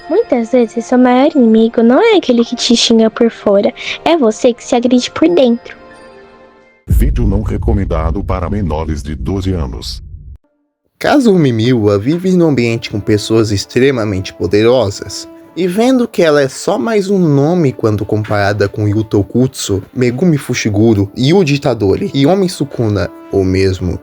Muitas vezes, seu maior inimigo não é aquele que te xinga por fora, é você que se agride por dentro. Vídeo não recomendado para menores de 12 anos. Caso Mimiwa vive num ambiente com pessoas extremamente poderosas, e vendo que ela é só mais um nome quando comparada com Yuto Kutsu, Megumi Fushiguro, Yuji Itadori e Homem Sukuna, ou mesmo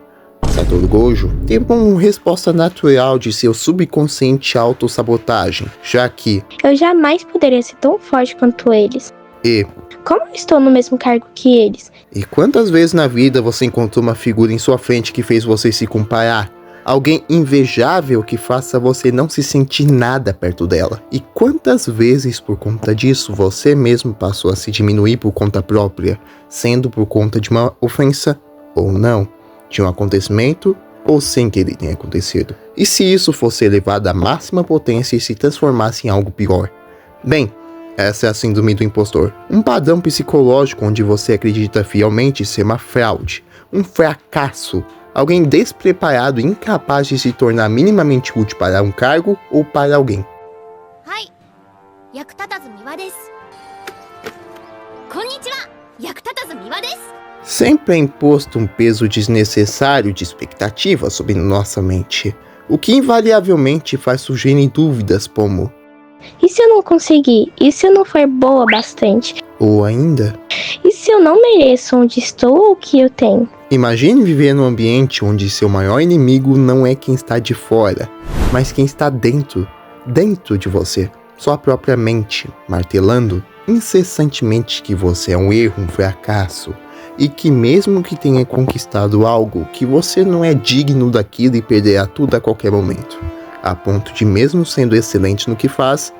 Satoru Gojo, tem uma resposta natural de seu subconsciente autossabotagem, já que Eu jamais poderia ser tão forte quanto eles. Como eu estou no mesmo cargo que eles? E quantas vezes na vida você encontrou uma figura em sua frente que fez você se comparar? Alguém invejável que faça você não se sentir nada perto dela. E quantas vezes por conta disso você mesmo passou a se diminuir por conta própria, sendo por conta de uma ofensa ou não, de um acontecimento ou sem que ele tenha acontecido. E se isso fosse elevado à máxima potência e se transformasse em algo pior? Bem, essa é a síndrome do impostor. Um padrão psicológico onde você acredita fielmente ser uma fraude, um fracasso, alguém despreparado e incapaz de se tornar minimamente útil para um cargo ou para alguém. Hai, Yakutatazu Miwa desu. Konnichiwa, Yakutatazu Miwa desu. Sempre é imposto um peso desnecessário de expectativa sobre nossa mente, o que invariavelmente faz surgirem dúvidas como: E se eu não conseguir? E se eu não for boa bastante? ou ainda, E se eu não mereço onde estou ou o que eu tenho? imagine viver num ambiente onde seu maior inimigo não é quem está de fora, mas quem está dentro de você, sua própria mente, martelando incessantemente que você é um erro, um fracasso, e que mesmo que tenha conquistado algo, que você não é digno daquilo e perderá tudo a qualquer momento, a ponto de, mesmo sendo excelente no que faz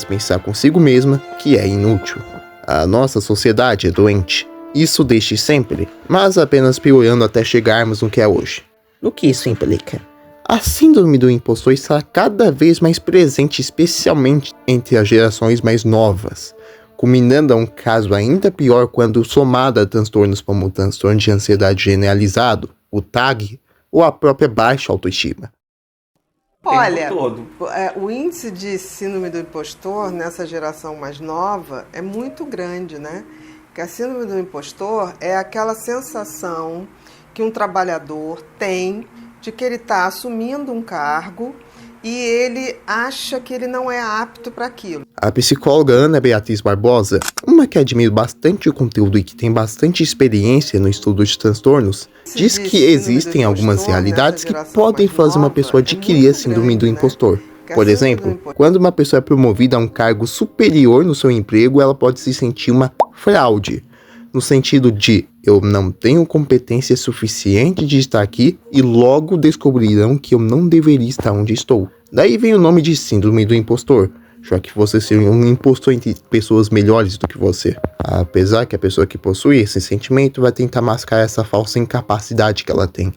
pensar consigo mesma que é inútil. A nossa sociedade é doente. Isso desde sempre, mas apenas piorando até chegarmos no que é hoje. O que isso implica? A síndrome do impostor está cada vez mais presente, especialmente entre as gerações mais novas, culminando a um caso ainda pior quando somado a transtornos como o transtorno de ansiedade generalizado, o TAG, ou a própria baixa autoestima. Olha, o índice de síndrome do impostor nessa geração mais nova é muito grande, né? Que a síndrome do impostor é aquela sensação que um trabalhador tem de que ele está assumindo um cargo e ele acha que ele não é apto para aquilo. A psicóloga Ana Beatriz Barbosa, uma que admira bastante o conteúdo e que tem bastante experiência no estudo de transtornos, diz que existem algumas realidades que podem fazer uma pessoa adquirir a síndrome do impostor. Por exemplo, quando uma pessoa é promovida a um cargo superior no seu emprego, ela pode se sentir uma fraude, no sentido de: eu não tenho competência suficiente de estar aqui e logo descobrirão que eu não deveria estar onde estou. Daí vem o nome de síndrome do impostor, já que você seria um impostor entre pessoas melhores do que você. Apesar que a pessoa que possui esse sentimento vai tentar mascarar essa falsa incapacidade que ela tem.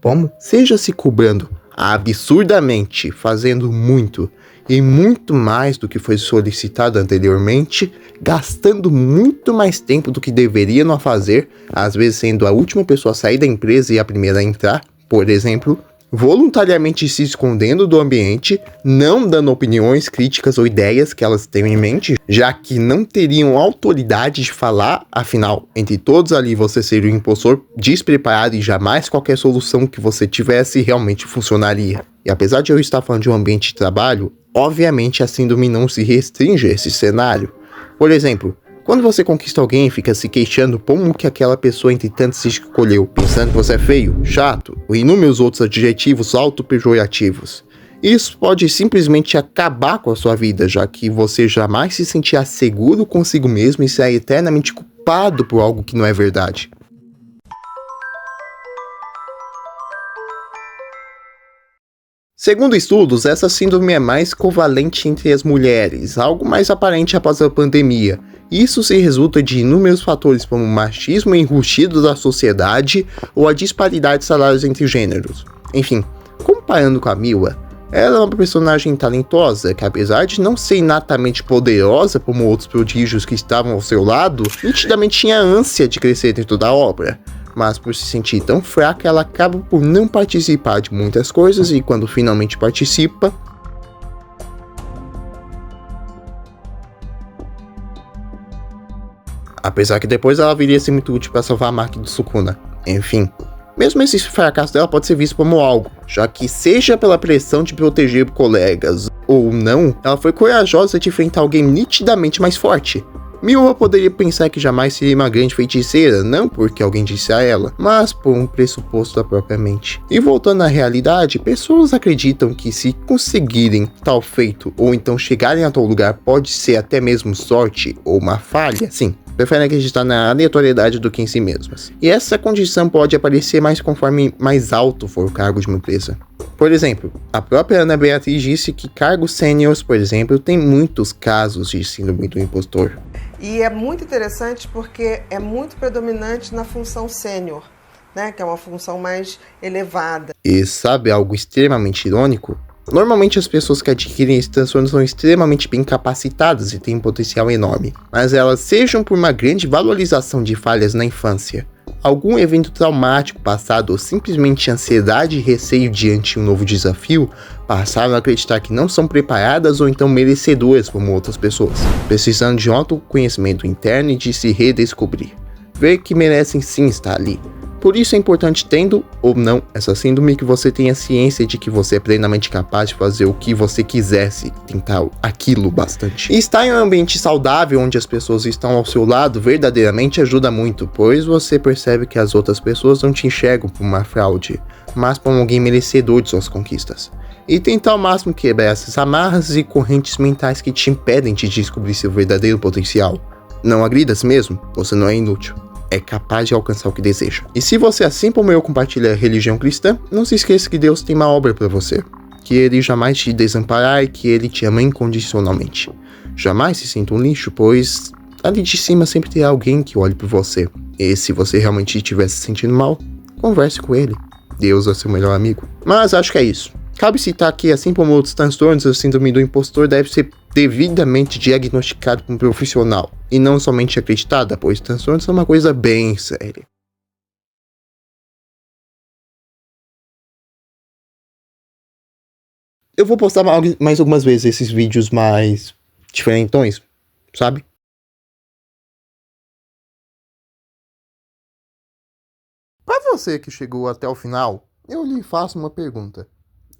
Como? Seja se cobrando absurdamente, fazendo muito e muito mais do que foi solicitado anteriormente, gastando muito mais tempo do que deveria não fazer, às vezes sendo a última pessoa a sair da empresa e a primeira a entrar, por exemplo, voluntariamente se escondendo do ambiente, não dando opiniões, críticas ou ideias que elas têm em mente, já que não teriam autoridade de falar, afinal, entre todos ali você seria um impostor despreparado e jamais qualquer solução que você tivesse realmente funcionaria. E apesar de eu estar falando de um ambiente de trabalho, obviamente a síndrome não se restringe a esse cenário. Por exemplo, quando você conquista alguém e fica se queixando como que aquela pessoa entre tantos se escolheu, pensando que você é feio, chato, ou inúmeros outros adjetivos autopejorativos. Isso pode simplesmente acabar com a sua vida, já que você jamais se sentirá seguro consigo mesmo e será eternamente culpado por algo que não é verdade. Segundo estudos, essa síndrome é mais covalente entre as mulheres, algo mais aparente após a pandemia. Isso se resulta de inúmeros fatores como o machismo enrustido da sociedade ou a disparidade de salários entre gêneros. Enfim, comparando com a Miwa, ela é uma personagem talentosa que, apesar de não ser inatamente poderosa como outros prodígios que estavam ao seu lado, nitidamente tinha ânsia de crescer dentro da obra. Mas por se sentir tão fraca, ela acaba por não participar de muitas coisas e quando finalmente participa, Apesar que depois ela viria a ser muito útil para salvar a Maki do Sukuna. Enfim, mesmo esse fracasso dela pode ser visto como algo, já que seja pela pressão de proteger colegas ou não, ela foi corajosa de enfrentar alguém nitidamente mais forte. Miura poderia pensar que jamais seria uma grande feiticeira, não porque alguém disse a ela, mas por um pressuposto da própria mente. E voltando à realidade, pessoas acreditam que se conseguirem tal feito, ou então chegarem a tal lugar, pode ser até mesmo sorte ou uma falha. Sim, preferem acreditar na aleatoriedade do que em si mesmas. E essa condição pode aparecer mais conforme mais alto for o cargo de uma empresa. Por exemplo, a própria Ana Beatriz disse que cargos sêniores, por exemplo, tem muitos casos de síndrome do impostor. E é muito interessante porque é muito predominante na função sênior, né, que é uma função mais elevada. E sabe algo extremamente irônico? Normalmente as pessoas que adquirem esse transtorno são extremamente bem capacitadas e têm um potencial enorme, mas elas sejam por uma grande valorização de falhas na infância, algum evento traumático passado ou simplesmente ansiedade e receio diante um novo desafio, passaram a acreditar que não são preparadas ou então merecedoras como outras pessoas, precisando de um autoconhecimento interno e de se redescobrir, ver que merecem sim estar ali. Por isso é importante, tendo ou não essa síndrome, que você tenha ciência de que você é plenamente capaz de fazer o que você quisesse, tentar aquilo bastante. E estar em um ambiente saudável, onde as pessoas estão ao seu lado, verdadeiramente ajuda muito, pois você percebe que as outras pessoas não te enxergam por uma fraude, mas como alguém merecedor de suas conquistas. E tentar ao máximo quebrar essas amarras e correntes mentais que te impedem de descobrir seu verdadeiro potencial. Não agrida a si mesmo, você não é inútil. É capaz de alcançar o que deseja. E se você, assim como eu, compartilha a religião cristã, não se esqueça que Deus tem uma obra para você, que Ele jamais te desamparará e que Ele te ama incondicionalmente. Jamais se sinta um lixo, pois ali de cima sempre terá alguém que olhe por você. E se você realmente estiver se sentindo mal, converse com Ele. Deus é seu melhor amigo. Mas acho que é isso. Cabe citar que, assim como outros transtornos, a síndrome do impostor deve ser devidamente diagnosticado por um profissional, e não somente acreditada, pois transtornos são uma coisa bem séria. Eu vou postar mais algumas vezes esses vídeos mais diferentões, sabe? Para você que chegou até o final, eu lhe faço uma pergunta.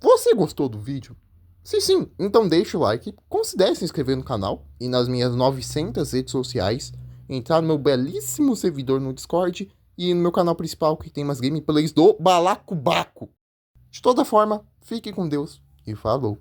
Você gostou do vídeo? Se sim, então deixa o like, considere se inscrever no canal e nas minhas 900 redes sociais, entrar no meu belíssimo servidor no Discord e no meu canal principal que tem umas gameplays do Balacobaco. De toda forma, fique com Deus e falou!